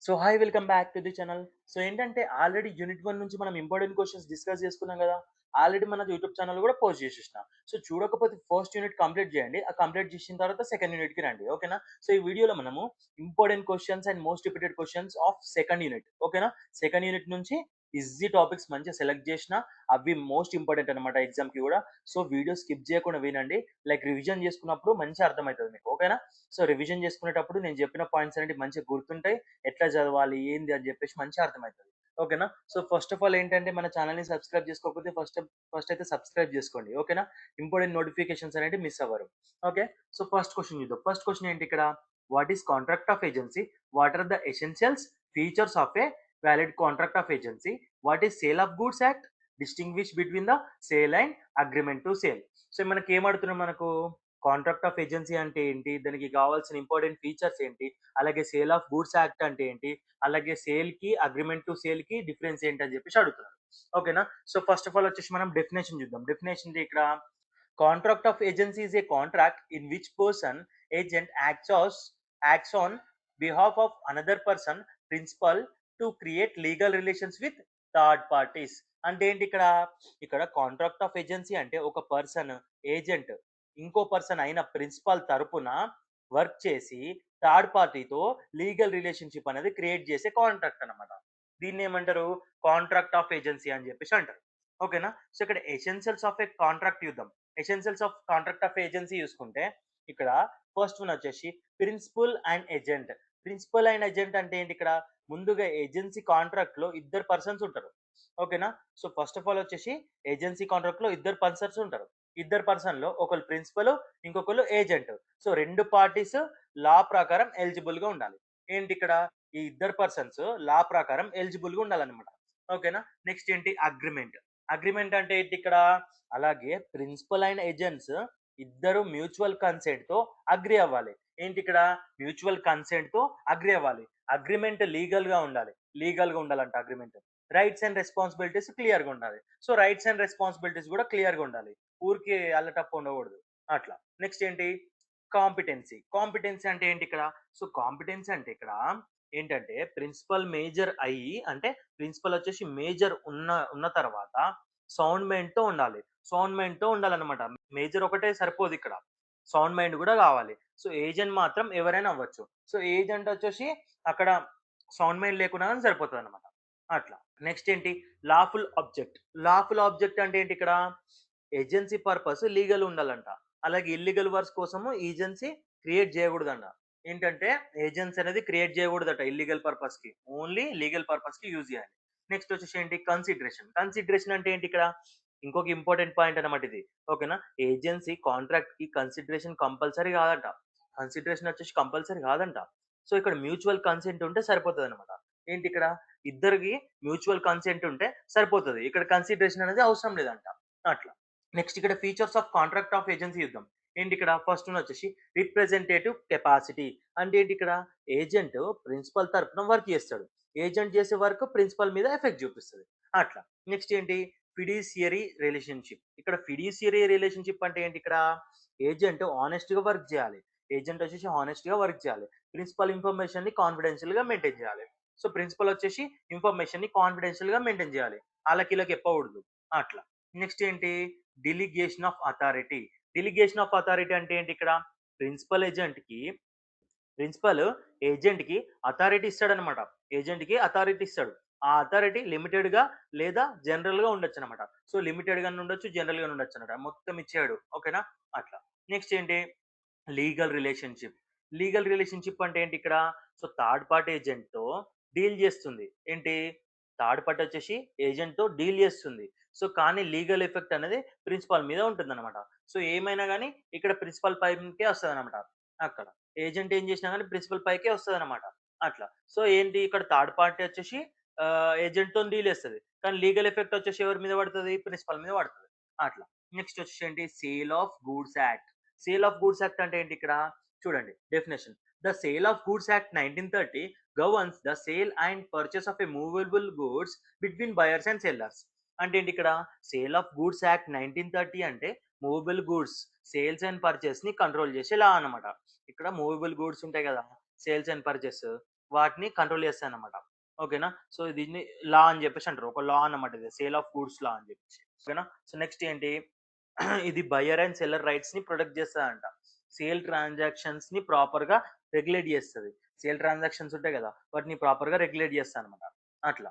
So hi welcome back to the channel. So ఏంటంటే already unit 1 నుంచి మనం important questions discuss చేసుకున్నాం కదా! ఆల్రెడీ మన యూట్యూబ్ ఛానల్ కూడా పోస్ట్ చేసేసిన. సో చూడకపోతే ఫస్ట్ యూనిట్ కంప్లీట్ చేయండి. ఆ కంప్లీట్ చేసిన తర్వాత సెకండ్ యూనిట్‌కి రండి. ఓకేనా? సో ఈ వీడియోలో మనము important questions and most repeated questions of second unit. ఓకేనా? సెకండ్ యూనిట్ నుంచి ఈజీ టాపిక్స్ మంచిగా సెలెక్ట్ చేసిన. అవి మోస్ట్ ఇంపార్టెంట్ అన్నమాట ఎగ్జామ్‌కి కూడా. సో వీడియో స్కిప్ చేయకుండా వినండి. లైక్ రివిజన్ చేసుకున్నప్పుడు మంచిగా అర్థమైతది మీకు. ఓకేనా? సో రివిజన్ చేసుకునేటప్పుడు నేను చెప్పిన పాయింట్స్ అనేటివి మంచిగా గుర్తుంటాయి. ఎట్లా చదవాలి ఏంది అని చెప్పేసి మంచిగా అర్థమవుతది. ఓకేనా? సో ఫస్ట్ ఆఫ్ ఆల్ ఏంటంటే మన ఛానెల్‌ని సబ్స్క్రైబ్ చేసుకోకపోతే ఫస్ట్ అయితే సబ్స్క్రైబ్ చేసుకోండి. ఓకేనా? ఇంపార్టెంట్ నోటిఫికేషన్స్ అనేటివి మిస్ అవ్వరు. ఓకే. సో ఫస్ట్ క్వెషన్ చూద్దాం. ఫస్ట్ క్వెషన్ ఏంటి ఇక్కడ? What is contract of agency? What are the essentials features of a valid contract of agency? What is sale of goods act? Distinguish between the sale and agreement to sale. So మనకి ఏం అడుగుతున్నారు మనకు? Contract of agency అంటే ఏంటి? దానికి కావాల్సిన important features ఏంటి? అలాగే సేల్ ఆఫ్ గూడ్స్ యాక్ట్ అంటే ఏంటి? అలాగే సేల్‌కి, అగ్రీమెంట్ టు సేల్‌కి డిఫరెన్స్ ఏంటి అని చెప్పేసి అడుగుతున్నారు. ఓకేనా? సో ఫస్ట్ ఆఫ్ ఆల్ వచ్చేసి మనం డెఫినిషన్ చూద్దాం. డెఫినిషన్ ఇక్కడ contract of agency is a contract in which person agent acts on behalf of another person principal to create legal relations with third parties. అంటే ఏంటి ఇక్కడ? ఇక్కడ కాంట్రాక్ట్ ఆఫ్ ఏజెన్సీ అంటే ఒక పర్సన్ ఏజెంట్ ఇంకో person అయిన principal తరపున work చేసి థర్డ్ పార్టీతో లీగల్ రిలేషన్‌షిప్ అనేది క్రియేట్ చేసే కాంట్రాక్ట్ అన్నమాట. దీన్నేమంటారు? కాంట్రాక్ట్ ఆఫ్ ఏజెన్సీ అని చెప్పేసి అంటారు. ఓకేనా? సో ఇక్కడ ఎసెన్షియల్స్ ఆఫ్ ఏ కాంట్రాక్ట్ చూద్దాం. Essentials of contract of agency చూసుకుంటే ఇక్కడ ఫస్ట్ వన్ వచ్చేసి principal and agent. Principal and agent అంటే ఏంటి ఇక్కడ? ముందుగా ఏజెన్సీ కాంట్రాక్ట్‌లో ఇద్దరు పర్సన్స్ ఉంటారు. ఓకేనా? సో ఫస్ట్ ఆఫ్ ఆల్ వచ్చేసి ఏజెన్సీ కాంట్రాక్ట్‌లో ఇద్దరు పర్సన్స్ ఉంటారు. ఇద్దరు పర్సన్‌లో ఒకళ్ళు ప్రిన్సిపల్, ఇంకొకళ్ళు ఏజెంట్. సో 2 పార్టీస్ లా ప్రకారం ఎలిజిబుల్‌గా ఉండాలి. ఏంటి ఇక్కడ? ఈ ఇద్దరు పర్సన్స్ లా ప్రకారం ఎలిజిబుల్‌గా ఉండాలన్నమాట. ఓకేనా? నెక్స్ట్ ఏంటి? అగ్రీమెంట్. అగ్రీమెంట్ అంటే ఏంటి ఇక్కడ? అలాగే ప్రిన్సిపల్ అండ్ ఏజెంట్స్ ఇద్దరు మ్యూచువల్ కన్సెంట్‌తో అగ్రీ అవ్వాలి. ఏంటి ఇక్కడ? మ్యూచువల్ కన్సెంట్‌తో అగ్రీ అవ్వాలి. అగ్రీమెంట్ లీగల్‌గా ఉండాలి. లీగల్‌గా ఉండాలంట అగ్రీమెంట్. రైట్స్ అండ్ రెస్పాన్సిబిలిటీస్ క్లియర్‌గా ఉండాలి. సో రైట్స్ అండ్ రెస్పాన్సిబిలిటీస్ కూడా క్లియర్‌గా ఉండాలి. ఊరికే అల్లటప్ప ఉండకూడదు. అట్లా. నెక్స్ట్ ఏంటి? కాంపిటెన్సీ. కాంపిటెన్సీ అంటే ఏంటి ఇక్కడ? సో కాంపిటెన్సీ అంటే ఇక్కడ ఏంటంటే ప్రిన్సిపల్ మేజర్ అయ్యి అంటే ప్రిన్సిపల్ వచ్చేసి మేజర్ ఉన్న తర్వాత సౌండ్ మైండ్‌తో ఉండాలి. సౌండ్ మైండ్‌తో ఉండాలన్నమాట. మేజర్ ఒకటే సరిపోదు ఇక్కడ. సౌండ్ మైండ్ కూడా కావాలి. సో ఏజెంట్ మాత్రం ఎవరైనా అవ్వచ్చు. సో ఏజెంట్ వచ్చేసి అక్కడ సౌండ్ మైండ్ లేకున్నా గాని సరిపోతదన్నమాట. అట్లా. నెక్స్ట్ ఏంటి? Lawful object. లాఫుల్ ఆబ్జెక్ట్ అంటే ఏంటి ఇక్కడ? ఏజెన్సీ పర్పస్ లీగల్ ఉండాలంట. అలాగే ఇల్లీగల్ వర్క్స్ కోసము ఏజెన్సీ క్రియేట్ చేయకూడదంట. ఏంటంటే ఏజెన్సీ అనేది క్రియేట్ చేయకూడదట ఇల్లీగల్ పర్పస్‌కి. ఓన్లీ లీగల్ పర్పస్‌కి యూజ్ చేయాలి. నెక్స్ట్ వచ్చేసి ఏంటి? కన్సిడరేషన్. కన్సిడరేషన్ అంటే ఏంటి ఇక్కడ? ఇంకొక ఇంపార్టెంట్ పాయింట్ అన్నమాట ఇది. ఓకేనా? ఏజెన్సీ కాంట్రాక్ట్‌కి కన్సిడరేషన్ కంపల్సరీ కాదంట. కన్సిడరేషన్ వచ్చేసి కంపల్సరీ కాదంట. సో ఇక్కడ మ్యూచువల్ కన్సెంట్ ఉంటే సరిపోతదన్నమాట. ఏంటి ఇక్కడ? ఇద్దరికి మ్యూచువల్ కన్సెంట్ ఉంటే సరిపోతది. ఇక్కడ కన్సిడరేషన్ అనేది అవసరం లేదంట. అట్లా. నెక్స్ట్ ఇక్కడ features of contract of agency చూద్దాం. ఏంటి ఇక్కడ? ఫస్ట్ వన్ వచ్చేసి రిప్రజెంటేటివ్ కెపాసిటీ. అంటే ఏంటి ఇక్కడ? ఏజెంట్ ప్రిన్సిపల్ తరపున వర్క్ చేస్తాడు. ఏజెంట్ చేసే వర్క్ ప్రిన్సిపల్ మీద ఎఫెక్ట్ చూపిస్తది. అట్లా. నెక్స్ట్ ఏంటి? ఫిడ్యూషియరీ రిలేషన్‌షిప్. ఇక్కడ ఫిడ్యూషియరీ రిలేషన్‌షిప్ అంటే ఏంటి ఇక్కడ? ఏజెంట్ హానెస్ట్‌గా వర్క్ చేయాలి. ఏజెంట్ వచ్చేసి హానెస్ట్‌గా వర్క్ చేయాలి. ప్రిన్సిపల్ ఇన్ఫర్మేషన్‌ని కాన్ఫిడెన్షియల్‌గా మెయింటైన్ చేయాలి. సో ప్రిన్సిపల్ వచ్చేసి ఇన్ఫర్మేషన్‌ని కాన్ఫిడెన్షియల్‌గా మెయింటైన్ చేయాలి. ఆళ్ళకి ఈళ్ళకి చెప్పకూడదు. అట్లా. నెక్స్ట్ ఏంటి? Delegation of authority. Delegation of authority అంటే ఏంటి ఇక్కడ? ప్రిన్సిపల్ ఏజెంట్‌కి ప్రిన్సిపల్ ఏజెంట్‌కి అథారిటీ ఇస్తాడన్నమాట. ఏజెంట్‌కి అథారిటీ ఇస్తాడు. ఆ అథారిటీ లిమిటెడ్‌గా లేదా జనరల్‌గా ఉండొచ్చన్నమాట. సో లిమిటెడ్‌గాను ఉండొచ్చు, జనరల్‌గాను ఉండొచ్చన్నమాట. మొత్తం ఇచ్చాడు. ఓకేనా? అట్లా. నెక్స్ట్ ఏంటి? Legal relationship. లీగల్ రిలేషన్‌షిప్ అంటే ఏంటి ఇక్కడ? సో థర్డ్ పార్టీ ఏజెంట్‌తో డీల్ చేస్తుంది. ఏంటి? థర్డ్ పార్టీ వచ్చేసి ఏజెంట్‌తో డీల్ చేస్తుంది. సో కానీ లీగల్ ఎఫెక్ట్ అనేది ప్రిన్సిపల్ మీద ఉంటుందన్నమాట. సో ఏమైనా గాని ఇక్కడ ప్రిన్సిపల్ పైకే వస్తదన్నమాట. అక్కడ. ఏజెంట్ ఏం చేసినా గాని ప్రిన్సిపల్ పైకే వస్తదన్నమాట. అట్లా. సో ఏంటి ఇక్కడ థర్డ్ పార్టీ వచ్చేసి ఏజెంట్‌తోని డీల్ చేస్తది. కానీ లీగల్ ఎఫెక్ట్ వచ్చేసి ఎవరి మీద పడతది? ప్రిన్సిపల్ మీద పడతది. అట్లా. నెక్స్ట్ వచ్చేసి ఏంటి? Sale of goods act. Sale of goods act అంటే ఏంటి ఇక్కడ? చూడండి definition. The sale of goods act 1930 governs the sale and purchase of a movable goods between buyers and sellers. అంటే ఏంటి ఇక్కడ? సేల్ ఆఫ్ గూడ్స్ యాక్ట్ 1930 అంటే movable goods sales and పర్చేస్‌ని control చేసే లా అన్నమాట. ఇక్కడ మూవబుల్ గూడ్స్ ఉంటాయి కదా! Sales and purchase. వాటిని కంట్రోల్ చేస్తాయన్నమాట. ఓకేనా? సో, దీన్ని లా అని చెప్పేసి అంటారు. ఒక లా అన్నమాట ఇది. సేల్ ఆఫ్ గూడ్స్ లా అని చెప్పేసి. ఓకేనా? సో, నెక్స్ట్ ఏంటి? ఇది బయర్ అండ్ సెల్లర్ రైట్స్‌ని ప్రొటెక్ట్ చేస్తదంట. సేల్ ట్రాన్సాక్షన్స్‌ని ప్రాపర్‌గా రెగ్యులేట్ చేస్తది. సేల్ ట్రాన్సాక్షన్స్ ఉంటాయి కదా! వాటిని ప్రాపర్‌గా రెగ్యులేట్ చేస్తదన్నమాట. అట్లా.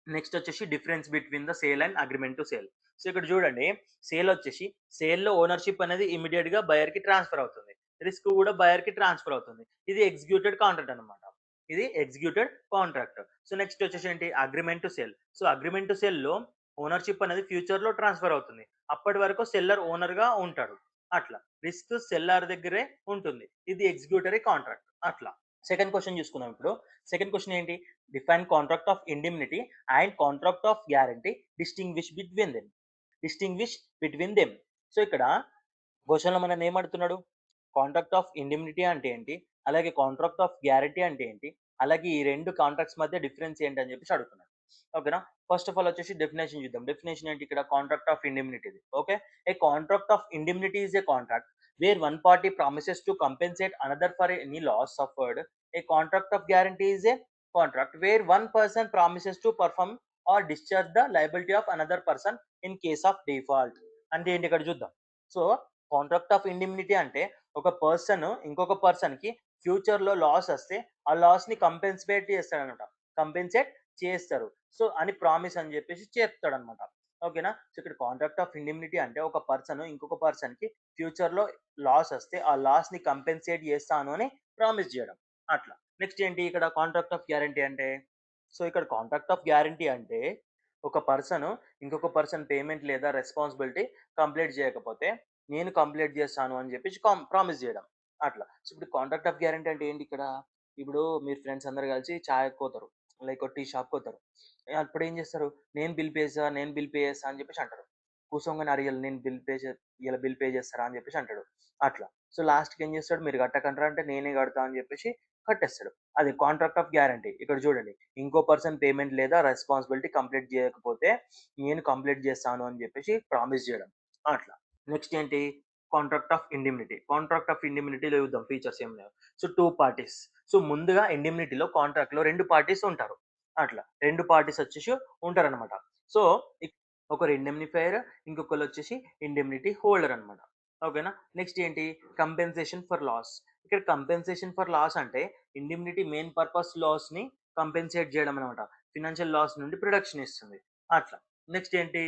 నెక్స్ట్ వచ్చేసి difference between the sale and agreement to sale. So, ఇక్కడ చూడండి, సేల్ వచ్చేసి సేల్‌లో ఓనర్‌షిప్ అనేది ఇమ్మీడియేట్‌గా బయర్‌కి ట్రాన్స్‌ఫర్ అవుతుంది. రిస్క్ కూడా బయర్‌కి ట్రాన్స్‌ఫర్ అవుతుంది. ఇది ఎగ్జిక్యూటెడ్ కాంట్రాక్ట్ అన్నమాట. ఇది ఎగ్జిక్యూటెడ్ కాంట్రాక్ట్. సో, నెక్స్ట్ వచ్చేసి ఏంటి? Agreement to sale. So, agreement to సేల్‌లో ఓనర్‌షిప్ అనేది ఫ్యూచర్‌లో ట్రాన్స్‌ఫర్ అవుతుంది. అప్పటి వరకు సెల్లర్ ఓనర్‌గా ఉంటాడు. అట్లా. రిస్క్ సెల్లర్ దగ్గరే ఉంటుంది. ఇది ఎగ్జిక్యూటరీ కాంట్రాక్ట్. అట్లా. సెకండ్ క్వెషన్ చూసుకుందాం ఇప్పుడు. సెకండ్ క్వెషన్ ఏంటి? Define contract of indemnity and contract of guarantee distinguish between them. Distinguish between them. So, ఇక్కడ క్వెషన్‌లో మనల్ని ఏమడుగుతున్నాడు? కాంట్రాక్ట్ ఆఫ్ ఇండెమ్నిటీ అంటే ఏంటి? అలాగే కాంట్రాక్ట్ ఆఫ్ గ్యారంటీ అంటే ఏంటి? అలాగే ఈ 2 కాంట్రాక్ట్స్ మధ్య డిఫరెన్స్ ఏంటి అని చెప్పేసి అడుగుతున్నాడు. ఓకేనా? ఫస్ట్ ఆఫ్ ఆల్ వచ్చేసి డెఫినిషన్ చూద్దాం. డెఫినిషన్ ఏంటి ఇక్కడ? కాంట్రాక్ట్ ఆఫ్ ఇండెమ్నిటీది. Okay. A contract of indemnity is a contract where one party promises to compensate another for any loss suffered. A contract of guarantee is a contract where one person promises to perform or discharge the liability of another person in case of default. అంటే ఏంటి ఇక్కడ చూద్దాం. So, contract of indemnity అంటే ఒక person ఇంకొక పర్సన్‌కి ఫ్యూచర్‌లో loss వస్తే ఆ లాస్‌ని కంపెన్సేట్ చేస్తాడనమాట. కంపెన్సేట్ చేస్తారు. సో, అని ప్రామిస్ అని చెప్పేసి చెప్తాడనమాట. ఓకేనా? సో, ఇక్కడ కాంట్రాక్ట్ ఆఫ్ ఇండెమ్నిటీ అంటే ఒక పర్సన్ ఇంకొక పర్సన్‌కి ఫ్యూచర్‌లో లాస్ వస్తే ఆ లాస్‌ని కంపెన్సేట్ చేస్తాను అని ప్రామిస్ చేయడం. అట్లా. నెక్స్ట్ ఏంటి ఇక్కడ కాంట్రాక్ట్ ఆఫ్ గ్యారంటీ అంటే? సో, ఇక్కడ కాంట్రాక్ట్ ఆఫ్ గ్యారంటీ అంటే ఒక పర్సన్ ఇంకొక పర్సన్ పేమెంట్ లేదా రెస్పాన్సిబిలిటీ కంప్లీట్ చేయకపోతే నేను కంప్లీట్ చేస్తాను అని చెప్పేసి ప్రామిస్ చేయడం. అట్లా. సో, ఇప్పుడు కాంట్రాక్ట్ ఆఫ్ గ్యారంటీ అంటే ఏంటి ఇక్కడ? ఇప్పుడు మీరు ఫ్రెండ్స్ అందరూ కలిసి చాయ్‌కి పోతారు. లైక్ టీ షాప్‌కి పోతారు. అప్పుడు ఏం చేస్తారు? నేను బిల్ పే చేస్తా అని చెప్పేసి అంటారు. కూసోంగానే అరె! ఇయాల బిల్ పే చేస్తారా అని చెప్పేసి అంటాడు. అట్లా. సో, లాస్ట్‌కి ఏం చేస్తాడు? మీరు కట్టకండ్రా అంటే నేనే కడతా అని చెప్పేసి కట్టేస్తాడు. అది కాంట్రాక్ట్ ఆఫ్ గ్యారంటీ. ఇక్కడ చూడండి. ఇంకో పర్సన్ పేమెంట్ లేదా రెస్పాన్సిబిలిటీ కంప్లీట్ చేయకపోతే నేను కంప్లీట్ చేస్తాను అని చెప్పేసి ప్రామిస్ చేయడం. అట్లా. నెక్స్ట్ ఏంటి? Contract of indemnity. Contract of ఇండెమ్నిటీలో చూద్దాం ఫీచర్స్ ఏమున్నాయో. So, 2 parties. సో, ముందుగా ఇండెమ్నిటీలో కాంట్రాక్ట్‌లో 2 పార్టీస్ ఉంటారు. అట్లా. 2 పార్టీస్ వచ్చేసి ఉంటారనమాట. సో, ఒకరు ఇండెమ్నిఫైయర్, ఇంకొకళ్ళొచ్చేసి ఇండెమ్నిటీ హోల్డర్ అనమాట. ఓకేనా? నెక్స్ట్ ఏంటి? Compensation for loss. ఇక్కడ కంపెన్సేషన్ ఫర్ లాస్ అంటే ఇండెమ్నిటీ మెయిన్ పర్పస్ లాస్‌ని కంపెన్సేట్ చేయడం అనమాట. ఫినాన్షియల్ లాస్ నుండి ప్రొటెక్షన్ ఇస్తుంది. అట్లా. నెక్స్ట్ ఏంటి?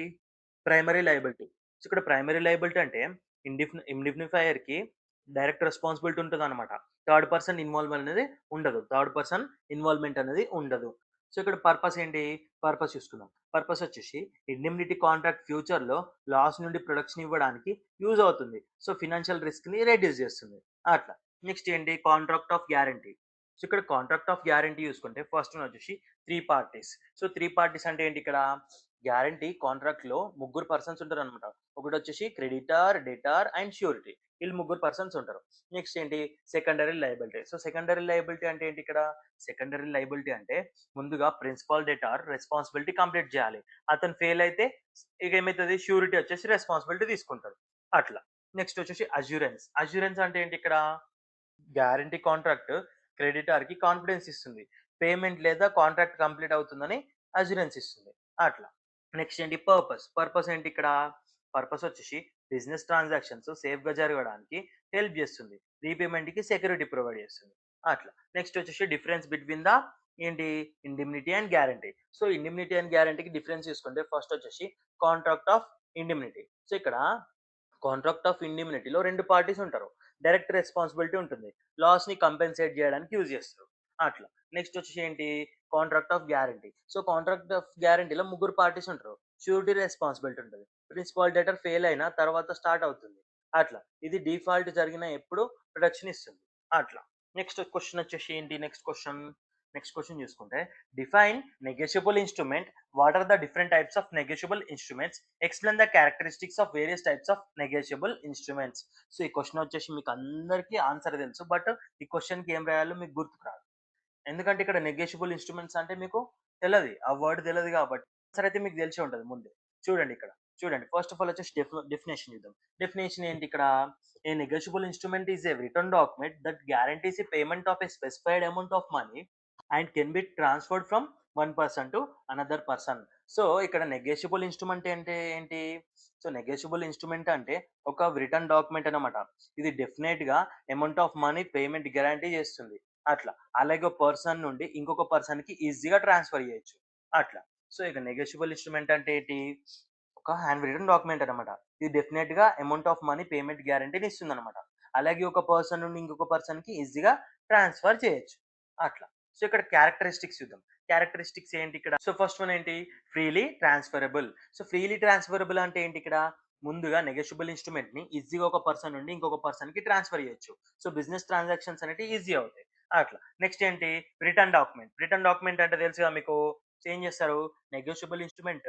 Primary liability. సో, ఇక్కడ ప్రైమరీ లయబిలిటీ అంటే ఇండెమ్నిఫైయర్‌కి డైరెక్ట్ రెస్పాన్సిబిలిటీ ఉంటదనమాట. థర్డ్ పర్సన్ ఇన్వాల్వ్‌మెంట్ అనేది ఉండదు. థర్డ్ పర్సన్ ఇన్వాల్వ్‌మెంట్ అనేది ఉండదు. సో, ఇక్కడ పర్పస్ ఏంటి? పర్పస్ చూసుకుందాం. పర్పస్ వచ్చేసి ఇండెమ్నిటీ కాంట్రాక్ట్ ఫ్యూచర్‌లో లాస్ నుండి ప్రొటెక్షన్ ఇవ్వడానికి యూజ్ అవుతుంది. సో, ఫినాన్షియల్ రిస్క్‌ని రెడ్యూస్ చేస్తుంది. అట్లా. నెక్స్ట్ ఏంటి? Contract of guarantee. సో, ఇక్కడ కాంట్రాక్ట్ ఆఫ్ గ్యారంటీ చూసుకుంటే ఫస్ట్ వన్ వచ్చేసి 3 పార్టీస్. సో, 3 పార్టీస్ అంటే ఏంటి ఇక్కడ? గ్యారంటీ కాంట్రాక్ట్‌లో ముగ్గురు పర్సన్స్ ఉంటారనమాట. ఒకటొచ్చేసి క్రెడిటార్, డెటార్ అండ్ ష్యూరిటీ. ఈళ్ళు ముగ్గురు పర్సన్స్ ఉంటారు. నెక్స్ట్ ఏంటి? Secondary liability. So, secondary liability అంటే ఏంటి ఇక్కడ? సెకండరీ లయబిలిటీ అంటే ముందుగా ప్రిన్సిపల్ డెటార్ రెస్పాన్సిబిలిటీ కంప్లీట్ చేయాలి. అతను ఫెయిల్ అయితే ఇక ఏమైతది? ష్యూరిటీ వచ్చేసి రెస్పాన్సిబిలిటీ తీసుకుంటాడు. అట్లా. నెక్స్ట్ వచ్చేసి అష్యూరెన్స్. అష్యూరెన్స్ అంటే ఏంటి ఇక్కడ? గ్యారంటీ కాంట్రాక్ట్ క్రెడిటార్‌కి కాన్ఫిడెన్స్ ఇస్తుంది. పేమెంట్ లేదా కాంట్రాక్ట్ కంప్లీట్ అవుతుందని అష్యూరెన్స్ ఇస్తుంది. అట్లా. నెక్స్ట్ ఏంటి? పర్పస్. పర్పస్ ఏంటి ఇక్కడ? పర్పస్ వచ్చేసి బిజినెస్ ట్రాన్సాక్షన్స్ సేఫ్‌గా జరగడానికి హెల్ప్ చేస్తుంది. రీపేమెంట్‌కి సెక్యూరిటీ ప్రొవైడ్ చేస్తుంది. అట్లా. నెక్స్ట్ వచ్చేసి డిఫరెన్స్ బిట్వీన్ ద ఏంటి? Indemnity and guarantee. So, indemnity and గ్యారంటీకి డిఫరెన్స్ చూసుకుంటే ఫస్ట్ వచ్చేసి కాంట్రాక్ట్ ఆఫ్ ఇండెమ్నిటీ. సో, ఇక్కడ కాంట్రాక్ట్ ఆఫ్ ఇండెమ్నిటీలో 2 పార్టీస్ ఉంటారు. డైరెక్ట్ రెస్పాన్సిబిలిటీ ఉంటుంది. లాస్‌ని కంపెన్సేట్ చేయడానికి యూజ్ చేస్తారు. అట్లా. నెక్స్ట్ వచ్చేసి ఏంటి? Contract of guarantee. So, contract of గ్యారంటీలో ముగ్గురు పార్టీస్ ఉంటారు. ష్యూరిటీ రెస్పాన్సిబిలిటీ ఉంటది. ప్రిన్సిపల్ డెటర్ ఫెయిల్ అయినా తర్వాత స్టార్ట్ అవుతుంది. అట్లా. ఇది డిఫాల్ట్ జరిగిన ఎప్పుడు ప్రొటెక్షన్ ఇస్తుంది. అట్లా. నెక్స్ట్ క్వెషన్ వచ్చేసి ఏంటి? నెక్స్ట్ క్వెషన్ చూసుకుంటే define negotiable instrument. What are the different types of negotiable instruments? Explain the characteristics of various types of negotiable instruments. So, ఈ క్వెషన్ వచ్చేసి మీకు అందరికీ ఆన్సర్ తెలుసు. బట్ ఈ క్వెషన్‌కి ఏం రాయాలో మీకు గుర్తుకు రాదు. ఎందుకంటే ఇక్కడ నెగోషియబుల్ ఇన్‌స్ట్రుమెంట్స్ అంటే మీకు తెలది. ఆ వర్డ్ తెలదు కాబట్టి ఆన్సర్ అయితే మీకు తెలిసే ఉంటది ముందే. చూడండి ఇక్కడ. చూడండి. ఫస్ట్ ఆఫ్ ఆల్ వచ్చేసి డెఫినిషన్ చూద్దాం. డెఫినిషన్ ఏంటి ఇక్కడ? A negotiable instrument is a written document that guarantees a payment of a specified amount of money and can be transferred from one person to another person. So, ఇక్కడ negotiable instrument అంటే ఏంటి? So, negotiable instrument అంటే ఒక return document అన్నమాట. ఇది డెఫినెట్‌గా amount of money payment guarantee చేస్తుంది. అట్లా. అలాగే ఒక పర్సన్ నుండి ఇంకొక పర్సన్‌కి ఈజీగా ట్రాన్స్‌ఫర్ చేయొచ్చు. అట్లా. సో, ఇక నెగోషియబుల్ ఇన్‌స్ట్రుమెంట్ అంటే ఏంటి? ఒక హ్యాండ్ రిటెన్ డాక్యుమెంట్ అన్నమాట. ఇది డెఫినెట్‌గా అమౌంట్ ఆఫ్ మనీ పేమెంట్ గ్యారంటీని ఇస్తుందన్నమాట. అలాగే ఒక పర్సన్ నుండి ఇంకొక పర్సన్‌కి ఈజీగా ట్రాన్స్‌ఫర్ చేయొచ్చు. అట్లా. సో, ఇక్కడ క్యారెక్టరిస్టిక్స్ చూద్దాం. క్యారెక్టరిస్టిక్స్ ఏంటి ఇక్కడ? సో, ఫస్ట్ వన్ ఏంటి? Freely transferable. So, freely transferable అంటే ఏంటి ఇక్కడ? ముందుగా నెగోషియబుల్ ఇన్‌స్ట్రుమెంట్‌ని ఈజీగా ఒక పర్సన్ నుండి ఇంకొక పర్సన్‌కి ట్రాన్స్‌ఫర్ చేయొచ్చు. సో, బిజినెస్ ట్రాన్సాక్షన్స్ అనేటివి ఈజీ అవుతాయి. అట్లా. నెక్స్ట్ ఏంటి? Return document. రిటర్న్ డాక్యుమెంట్ అంటే తెలుసుగా మీకు. ఏం చేస్తారు? నెగోషియబుల్ ఇన్‌స్ట్రుమెంట్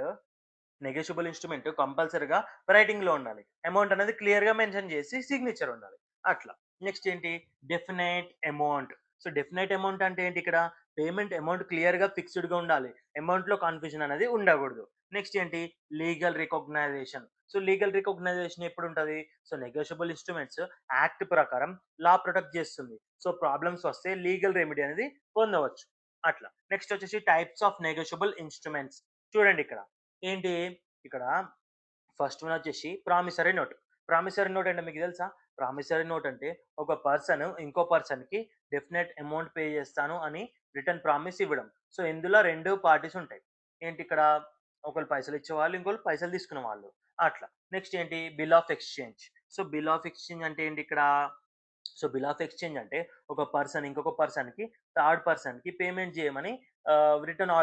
నెగోషియబుల్ ఇన్‌స్ట్రుమెంట్ కంపల్సరీగా రైటింగ్‌లో ఉండాలి. అమౌంట్ అనేది క్లియర్‌గా మెన్షన్ చేసి సిగ్నేచర్ ఉండాలి. అట్లా. నెక్స్ట్ ఏంటి? Definite amount. So, definite amount అంటే ఏంటి ఇక్కడ? పేమెంట్ అమౌంట్ క్లియర్‌గా ఫిక్స్‌డ్‌గా ఉండాలి. అమౌంట్‌లో కన్ఫ్యూజన్ అనేది ఉండకూడదు. నెక్స్ట్ ఏంటి? Legal recognition. So, legal recognition ఎప్పుడుంటది? సో, నెగోషియబుల్ ఇన్‌స్ట్రుమెంట్స్ యాక్ట్ ప్రకారం లా ప్రొటెక్ట్ చేస్తుంది. సో, ప్రాబ్లమ్స్ వస్తే లీగల్ రెమెడీ అనేది పొందవచ్చు. అట్లా. నెక్స్ట్ వచ్చేసి టైప్స్ ఆఫ్ నెగోషియబుల్ ఇన్‌స్ట్రుమెంట్స్. చూడండి ఇక్కడ. ఏంటి? ఇక్కడ ఫస్ట్ వన్ వచ్చేసి ప్రామిసరీ నోట్. ప్రామిసరీ నోట్ అంటే మీకు తెలుసా? ప్రామిసరీ నోట్ అంటే ఒక పర్సన్ ఇంకో పర్సన్‌కి డెఫినెట్ అమౌంట్ పే చేస్తాను అని రిటర్న్ ప్రామిస్ ఇవ్వడం. సో, ఇందులో 2 పార్టీస్ ఉంటాయి. ఏంటి ఇక్కడ? ఒకళ్ళు పైసలు ఇచ్చేవాళ్ళు, ఇంకోళ్ళు పైసలు తీసుకునే వాళ్ళు. అట్లా. నెక్స్ట్ ఏంటి? Bill of exchange. So, bill of exchange అంటే ఏంటి ఇక్కడ? సో, బిల్ ఆఫ్ ఎక్స్‌చేంజ్ అంటే ఒక పర్సన్ ఇంకొక పర్సన్‌కి థర్డ్ పర్సన్‌కి పేమెంట్ చేయమని రిటర్న్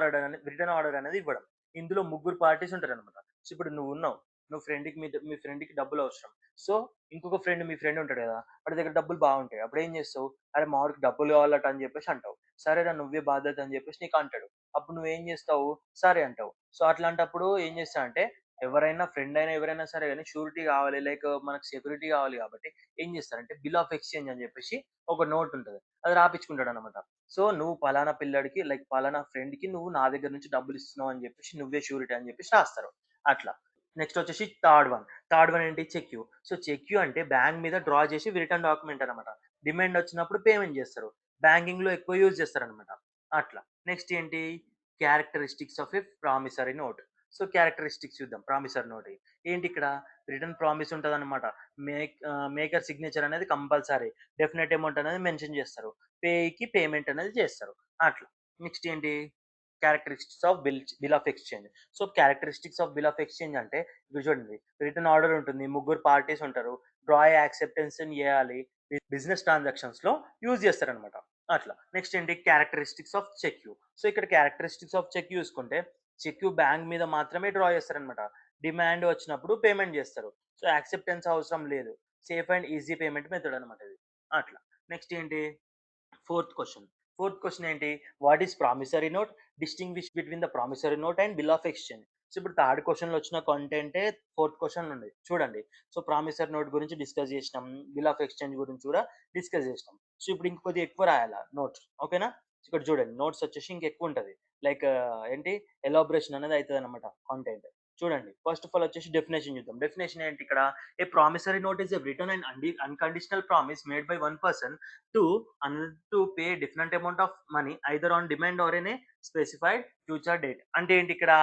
ఆర్డర్ అనేది ఇవ్వడం. ఇందులో ముగ్గురు పార్టీస్ ఉంటారనమాట. సో, ఇప్పుడు నువ్వున్నావు. నువ్వు ఫ్రెండ్‌కి మీ ఫ్రెండ్‌కి డబ్బులు అవసరం. సో, ఇంకొక ఫ్రెండ్ మీ ఫ్రెండ్ ఉంటాడు కదా! వాడి దగ్గర డబ్బులు బాగుంటాయి. అప్పుడేం చేస్తావు? అరే! మా వాడికి డబ్బులు కావాలట అని చెప్పేసి అంటావు. సరేరా నువ్వే బాధ్యత అని చెప్పేసి నీకు అంటాడు. అప్పుడు నువ్వేం చేస్తావు? సరే అంటావు. సో, అట్లాంటప్పుడు ఏం చేస్తా అంటే ఎవరైనా ఫ్రెండ్ అయినా ఎవరైనా సరే గాని షూరిటీ కావాలి. లైక్ మనకు సెక్యూరిటీ కావాలి కాబట్టి ఏం చేస్తారంటే బిల్ ఆఫ్ ఎక్స్‌చేంజ్ అని చెప్పేసి ఒక నోట్ ఉంటది. అది రాపిచ్చుకుంటాడనమాట. సో, నువ్వు పలానా పిల్లాడికి లైక్ పలానా ఫ్రెండ్‌కి నువ్వు నా దగ్గర నుంచి డబ్బులిస్తున్నావు అని చెప్పేసి నువ్వే షూరిటీ అని చెప్పేసి రాస్తారు. అట్లా. నెక్స్ట్ వచ్చేసి థర్డ్ వన్. థర్డ్ వన్ ఏంటి? చెక్యూ. సో, చెక్యూ అంటే బ్యాంక్ మీద డ్రా చేసి రిటర్న్ డాక్యుమెంట్ అనమాట. డిమాండ్ వచ్చినప్పుడు పేమెంట్ చేస్తారు. బ్యాంకింగ్‌లో ఎక్కువ యూజ్ చేస్తారనమాట. అట్లా. నెక్స్ట్ ఏంటి? Characteristics of a promissory note. So, characteristics చూద్దాం ప్రామిసరీ నోట్‌యి. ఏంటి ఇక్కడ? రిటర్న్ ప్రామిస్ ఉంటదనమాట. మేకర్ సిగ్నేచర్ అనేది కంపల్సరీ. డెఫినెట్ అమౌంట్ అనేది మెన్షన్ చేస్తారు. పేకి పేమెంట్ అనేది చేస్తారు. అట్లా. నెక్స్ట్ ఏంటి? Characteristics of bill of exchange. So, characteristics of bill of exchange అంటే ఇప్పుడు చూడండి. రిటర్న్ ఆర్డర్ ఉంటుంది. ముగ్గురు పార్టీస్ ఉంటారు. డ్రాయ్ యాక్సెప్టెన్స్‌ని చేయాలి. బిజినెస్ ట్రాన్సాక్షన్స్‌లో యూజ్ చేస్తారనమాట. అట్లా. నెక్స్ట్ ఏంటి? Characteristics of cheque. సో, ఇక్కడ క్యారెక్టరిస్టిక్స్ ఆఫ్ చెక్యూ చూసుకుంటే చెక్యూ బ్యాంక్ మీద మాత్రమే డ్రా చేస్తారనమాట. డిమాండ్ వచ్చినప్పుడు పేమెంట్ చేస్తారు. సో, యాక్సెప్టెన్స్ అవసరం లేదు. Safe and easy payment method అనమాట ఇది. అట్లా. నెక్స్ట్ ఏంటి? Fourth question. ఫోర్త్ క్వెషన్ ఏంటి? What is promissory note? Distinguish between the promissory note and bill of exchange. So, ఇప్పుడు థర్డ్ క్వెషన్‌లో వచ్చిన కంటెంటే ఫోర్త్ క్వెషన్‌లో ఉంది. చూడండి. సో, ప్రామిసరీ నోట్ గురించి డిస్కస్ చేసినాం. బిల్ ఆఫ్ ఎక్స్‌చేంజ్ గురించి కూడా డిస్కస్ చేసినాం. సో, ఇప్పుడు ఇంకొద్దిగా ఎక్కువ రాయాలా నోట్స్. ఓకేనా? సో, ఇక్కడ చూడండి. నోట్స్ వచ్చేసి ఇంకెక్కువుంటది. లైక్ ఏంటి? ఎలాబరేషన్ అనేది అయితదనమాట కంటెంట్. చూడండి. ఫస్ట్ ఆఫ్ ఆల్ వచ్చేసి డెఫినిషన్ చూద్దాం. డెఫినిషన్ ఏంటి ఇక్కడ? A promissory note is a written and unconditional promise made by one person to to pay different amount of money either on demand or in a specified future date. అంటే ఏంటి ఇక్కడ?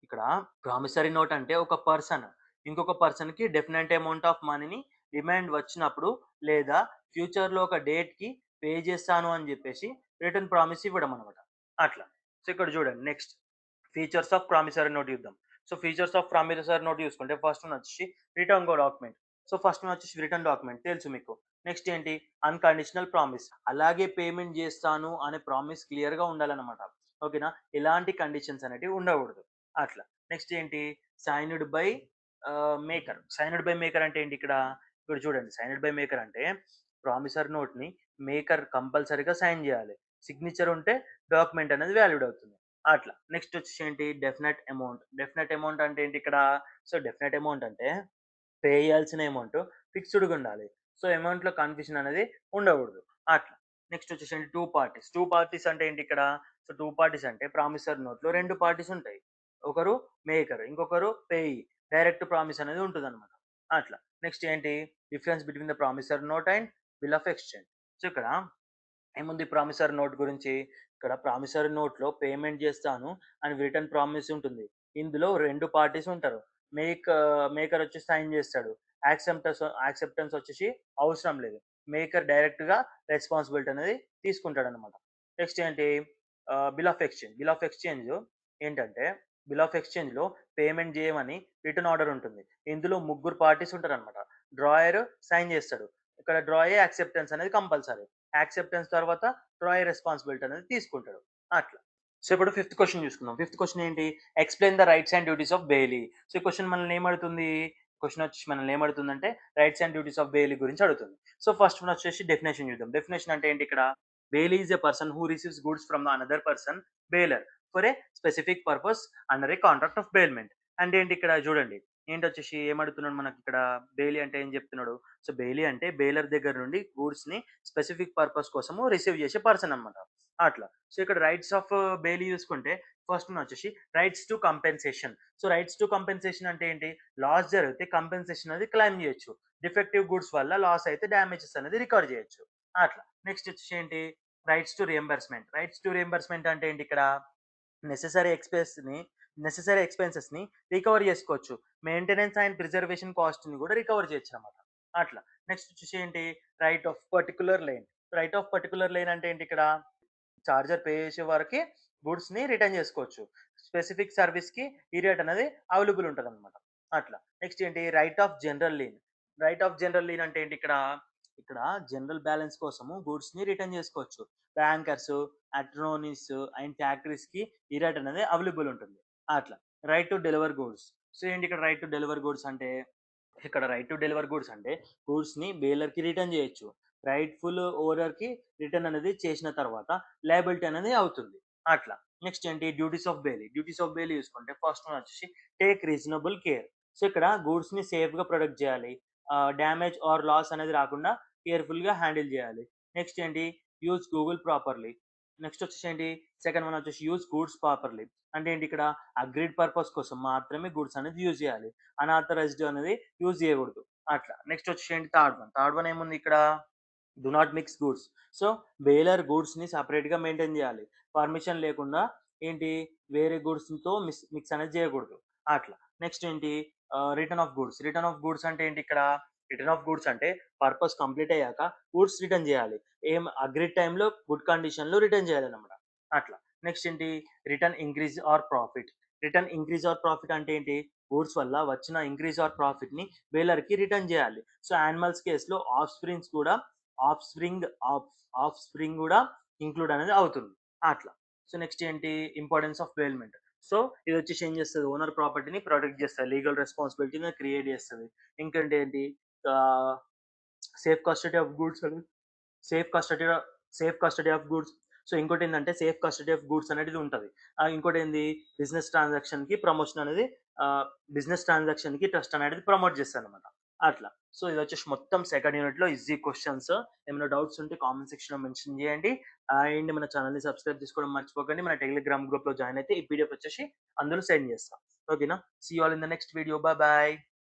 ఇక్కడ promissory note అంటే ఒక person ఇంకొక పర్సన్‌కి definite amount of మనీని demand వచ్చినప్పుడు లేదా ఫ్యూచర్‌లో ఒక డేట్‌కి పే చేస్తాను అని చెప్పేసి రిటర్న్ ప్రామిస్ ఇవ్వడం అన్నమాట. అట్లా. సో, ఇక్కడ చూడండి next features of promissory note చూద్దాం. So, features of promissory note చూసుకుంటే ఫస్ట్ వన్ వచ్చేసి written document. So, first one వచ్చేసి రిటర్న్ డాక్యుమెంట్ తెలుసు మీకు. నెక్స్ట్ ఏంటి? Unconditional promise. అలాగే పేమెంట్ జేస్తాను అనే ప్రామిస్ క్లియర్‌గా ఉండాలన్నమాట. ఓకేనా? ఎలాంటి కండిషన్స్ అనేటివి ఉండకూడదు. అట్లా. నెక్స్ట్ ఏంటి? Signed by maker. Signed by maker అంటే ఏంటి ఇక్కడ? ఇక్కడ చూడండి. సైన్డ్ బై మేకర్ అంటే ప్రామిసరీ నోట్‌ని మేకర్ కంపల్సరీగా సైన్ జేయాలి. సిగ్నేచర్ ఉంటే డాక్యుమెంట్ అనేది వాలిడ్ అవుతుంది. అట్లా. నెక్స్ట్ వచ్చేసి ఏంటి? Definite amount. డెఫినెట్ అమౌంట్ అంటే ఏంటి ఇక్కడ? సో, డెఫినెట్ అమౌంట్ అంటే పే చేయాల్సిన అమౌంట్ ఫిక్స్‌డ్‌గా ఉండాలి. సో, అమౌంట్‌లో కన్ఫ్యూజన్ అనేది ఉండకూడదు. అట్లా. నెక్స్ట్ వచ్చేసి 2 పార్టీస్. 2 పార్టీస్ అంటే ఏంటి ఇక్కడ? సో, 2 పార్టీస్ అంటే ప్రామిసరీ నోట్‌లో 2 పార్టీస్ ఉంటాయి. ఒకరు మేకర్, ఇంకొకరు పేయీ. డైరెక్ట్ ప్రామిస్ అనేది ఉంటదన్నమాట. అట్లా. నెక్స్ట్ ఏంటి? Difference between the promissory note and bill of exchange. So, ఇక్కడ ఏముంది ప్రామిసరీ నోట్ గురించి? ఇక్కడ ప్రామిసరీ నోట్‌లో పేమెంట్ జేస్తాను అని రిటన్ ప్రామిస్ ఉంటుంది. ఇందులో 2 పార్టీస్ ఉంటారు. మేకర్ వచ్చి సైన్ జేస్తాడు. యాక్సెప్టెన్స్ వచ్చేసి అవసరం లేదు. మేకర్ డైరెక్ట్‌గా రెస్పాన్సిబిలిటీ అనేది తీసుకుంటాడనమాట. నెక్స్ట్ ఏంటి bill of exchange. Bill of exchange ఏంటంటే బిల్ ఆఫ్ ఎక్స్‌చేంజ్‌లో పేమెంట్ జేయమని రిటన్ ఆర్డర్ ఉంటుంది. ఇందులో ముగ్గురు పార్టీస్ ఉంటారనమాట. డ్రాయర్ సైన్ జేస్తాడు. ఇక్కడ డ్రాయే యాక్సెప్టెన్స్ అనేది కంపల్సరీ. యాక్సెప్టెన్స్ తర్వాత డ్రాయర్ రెస్పాన్సిబిలిటీ అనేది తీసుకుంటాడు. అట్లా. సో, ఇప్పుడు ఫిఫ్త్ క్వెషన్ చూసుకుందాం. ఫిఫ్త్ క్వెషన్ ఏంటి? Explain the rights and duties of bailee. So, ఈ క్వెషన్ మనల్ని ఏమడుగుతుంది? క్వెషన్ వచ్చేసి మనల్ని ఏమడుగుతుందంటే rights and duties of Bailey గురించి అడుగుతుంది. సో, ఫస్ట్ వన్ వచ్చేసి డెఫినిషన్ చూద్దాం. డెఫినిషన్ అంటే ఏంటి ఇక్కడ? Bailee is a person who receives goods from another person bailor for a specific purpose under a contract of బెయిల్‌మెంట్. అంటే ఏంటి ఇక్కడ చూడండి. ఏంటొచ్చేసి ఏమడుగుతున్నాడు మనకిక్కడ బెయిలీ అంటే ఏం చెప్తున్నాడు? సో, బెయిలీ అంటే బెయిలర్ దగ్గర నుండి గూడ్స్‌ని స్పెసిఫిక్ పర్పస్ కోసము రిసీవ్ చేసే పర్సన్ అన్నమాట. అట్లా. సో, ఇక్కడ రైట్స్ ఆఫ్ బెయిలీ చూసుకుంటే ఫస్ట్ వన్ వచ్చేసి rights to compensation. So, rights to compensation అంటే ఏంటి? లాస్ జరిగితే కంపెన్సేషన్ అనేది క్లెయిమ్ చేయొచ్చు. డిఫెక్టివ్ గూడ్స్ వల్ల లాస్ అయితే డ్యామేజెస్ అనేది రికవర్ చేయొచ్చు. అట్లా. నెక్స్ట్ వచ్చేసి ఏంటి? Rights to reimbursement. Rights to reimbursement అంటే ఏంటి ఇక్కడ? నెసెసరీ ఎక్స్‌పెన్స్‌ని నెసెసరీ ఎక్స్‌పెన్సెస్‌ని రికవర్ చేసుకోవచ్చు. మెయింటెనెన్స్ అండ్ ప్రిజర్వేషన్ కాస్ట్‌ని కూడా రికవర్ చేయొచ్చనమాట. అట్లా. నెక్స్ట్ వచ్చేసి ఏంటి? Right of particular lane. Right of particular lane అంటే ఏంటి ఇక్కడ? చార్జర్ పే చేసే వరకి గూడ్స్‌ని రిటర్న్ చేసుకోవచ్చు. స్పెసిఫిక్ సర్వీస్‌కి ఈ రేట్ అనేది అవైలబుల్ ఉంటదనమాట. అట్లా. నెక్స్ట్ ఏంటి? Right of general lean. Right of general lean అంటే ఏంటి ఇక్కడ? ఇక్కడ జనరల్ బ్యాలెన్స్ కోసము గూడ్స్‌ని రిటర్న్ చేసుకోవచ్చు. బ్యాంకర్స్, అట్రోనీస్ అండ్ ఫ్యాక్టరీస్‌కి ఈ రేట్ అనేది అవైలబుల్ ఉంటుంది. అట్లా. Right to deliver goods. So, ఏంటి ఇక్కడ రైట్ టు డెలివర్ గూడ్స్ అంటే? ఇక్కడ రైట్ టు డెలివర్ గూడ్స్ అంటే గూడ్స్‌ని బేలర్‌కి రిటర్న్ చేయొచ్చు. రైట్‌ఫుల్ ఓనర్‌కి రిటర్న్ అనేది చేసిన తర్వాత లయబిలిటీ అనేది అవుతుంది. అట్లా. నెక్స్ట్ ఏంటి? Duties of Bailey. Duties of Bailey చూసుకుంటే ఫస్ట్ వన్ వచ్చేసి టేక్ రీజనబుల్ కేర్. సో, ఇక్కడ గూడ్స్‌ని సేఫ్‌గా ప్రొటెక్ట్ చేయాలి. డ్యామేజ్ ఆర్ లాస్ అనేది రాకుండా కేర్‌ఫుల్‌గా హ్యాండిల్ చేయాలి. నెక్స్ట్ ఏంటి? Use Google properly. నెక్స్ట్ వచ్చేసి ఏంటి? సెకండ్ వన్ వచ్చేసి యూజ్ గూడ్స్ ప్రాపర్‌లీ. అంటే ఏంటి ఇక్కడ? అగ్రీడ్ పర్పస్ కోసం మాత్రమే గూడ్స్ అనేది యూజ్ చేయాలి. అనాథరైజ్డ్ అనేది యూజ్ చేయకూడదు. అట్లా. నెక్స్ట్ వచ్చేసి ఏంటి? Third one. థర్డ్ వన్ ఏముంది ఇక్కడ? Do not mix goods. So, bailor గూడ్స్‌ని సెపరేట్‌గా మెయింటైన్ చేయాలి. పర్మిషన్ లేకుండా ఏంటి? వేరే గూడ్స్‌తో మిక్స్ అనేది చేయకూడదు. అట్లా. నెక్స్ట్ ఏంటి? Return of goods. Return of goods అంటే ఏంటి ఇక్కడ? రిటర్న్ ఆఫ్ గూడ్స్ అంటే పర్పస్ కంప్లీట్ అయ్యాక గూడ్స్ రిటర్న్ చేయాలి. అగ్రీడ్ టైమ్‌లో గుడ్ కండిషన్‌లో రిటర్న్ చేయాలన్నమాట. అట్లా. నెక్స్ట్ ఏంటి? Return increase or profit. Return increase or profit అంటే ఏంటి? గూడ్స్ వల్ల వచ్చిన ఇంక్రీజ్ ఆర్ ప్రాఫిట్‌ని బేలర్‌కి రిటర్న్ చేయాలి. సో, యానిమల్స్ కేస్‌లో ఆఫ్ ఆఫ్ స్ప్రింగ్ గూడా ఇంక్లూడ్ అనేది అవుతుంది. అట్లా. సో, నెక్స్ట్ ఏంటి? ఇంపార్టెన్స్ ఆఫ్ బెయిల్‌మెంట్. సో, ఇదొచ్చేసి ఏం చేస్తది? ఓనర్ ప్రాపర్టీని ప్రొటెక్ట్ చేస్తది. లీగల్ రెస్పాన్సిబిలిటీని క్రియేట్ చేస్తది. ఇంకోటి ఏంటి? Ah, safe custody of goods అని safe custody safe custody of goods. So, ఇంకోటేందంటే సేఫ్ కస్టడీ ఆఫ్ గూడ్స్ అనేటిది ఉంటది. ఇంకోటేంది? బిజినెస్ ట్రాన్సాక్షన్‌కి ప్రమోషన్ అనేది ఆహ్, బిజినెస్ ట్రాన్సాక్షన్‌కి ట్రస్ట్ అనేది ప్రమోట్ చేస్తదనమాట. అట్లా. సో, ఇదొచ్చేసి మొత్తం సెకండ్ యూనిట్‌లో ఈజీ క్వెషన్స్. ఏమైనా డౌట్స్ ఉంటే కామెంట్ సెక్షన్‌లో మెన్షన్ చేయండి. అండ్ మన ఛానెల్‌ని సబ్స్క్రైబ్ చేసుకోవడం మర్చిపోకండి. మన టెలిగ్రామ్ గ్రూప్‌లో జాయిన్ అయితే ఈ పీడీఎఫ్ వచ్చేసి అందులో సెండ్ చేస్తా. ఓకేనా? See you all in the next video. By.